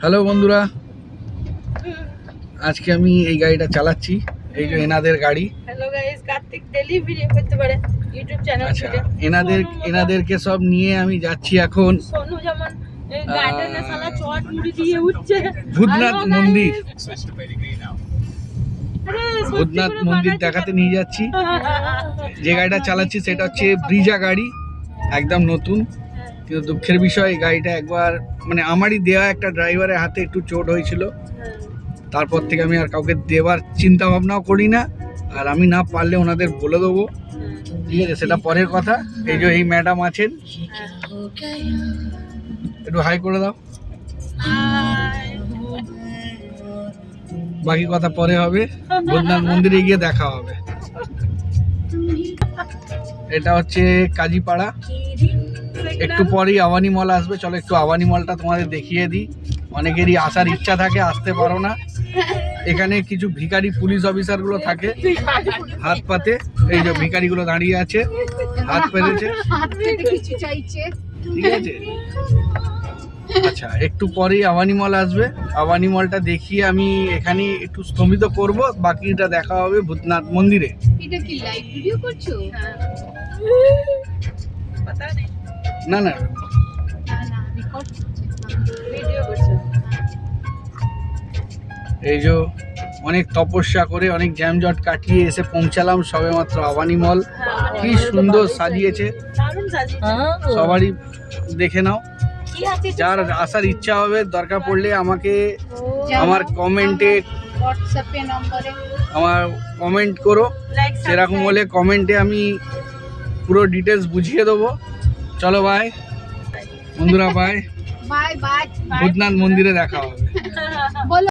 Hello বন্ধুরা, আজকে আমি এই গাড়িটা চালাচ্ছি। এই যে এনাদের গাড়ি। Hello guys, Kartik daily video করতে পারে ইউটিউব চ্যানেল আচ্ছা, থেকে। এনাদেরকে সব নিয়ে আমি যাচ্ছি এখন সোনু যেমন গার্ডেনে সালা চট মুড়ি দিয়ে উঠছে ভূতনাথ মন্দির। আরে ভূতনাথ মন্দির দেখাতে নিয়ে যাচ্ছি। যে গাড়িটা চালাচ্ছি সেটা হচ্ছে ব্রিজা গাড়ি, একদম নতুন। কিন্তু দুঃখের বিষয় এই গাড়িটা একবার মানে আমারই দেওয়া একটা ড্রাইভারের হাতে একটু চোট হয়েছিল। তারপর থেকে আমি আর কাউকে দেওয়ার চিন্তা ভাবনাও করি না, আর আমি না পারলে ওনাদের বলে দেবো, ঠিক আছে? সেটা পরের কথা। এই যে এই ম্যাডাম আছেন, একটু হাই করে দাও। বাকি কথা পরে হবে, ভূতনাথ মন্দিরে গিয়ে দেখা হবে। এটা হচ্ছে কাজীপাড়া, একটু পরেই আওয়ানি মল আসবে। চলো একটু আওয়ানি মলটা তোমাদের দেখিয়ে দিই। অনেকেরই আসার ইচ্ছা থাকে, আসতে পারো না। এখানে কিছু ভিখারি পুলিশ অফিসারগুলো থাকে হাত পাতে। এই যে ভিখারিগুলো দাঁড়িয়ে আছে, হাত পেতেছে, ঠিক আছে? আচ্ছা, একটু পরেই আওয়ানি মল আসবে। আওয়ানি মলটা দেখিয়ে আমি এখানে একটু স্থগিত করব, বাকিটা দেখা হবে ভূতনাথ মন্দিরে। এটা কি লাইভ ভিডিও করছো? पता नहीं না না, না না, রেকর্ড করছে। ভিডিও করছে। এই যে অনেক তপস্যা করে, অনেক জ্যামজট কাটিয়ে এসে পৌঁছালাম সবেমাত্র আওয়ানি মল। কি সুন্দর সাজিয়েছে, দারুণ সাজিয়েছে। সবারই দেখে নাও। কি আছে যার আসার ইচ্ছা হবে, দরকার পড়লে আমাকে আমার কমেন্টে হোয়াটসঅ্যাপে নম্বরে আমার কমেন্ট করো। লাইক সেরকম হলে কমেন্টে আমি পুরো ডিটেলস বুঝিয়ে দেবো। চলো বাই বন্ধুরা, বাই। Bye bye. ভূতনাথ মন্দিরে দেখা হবে। বলো।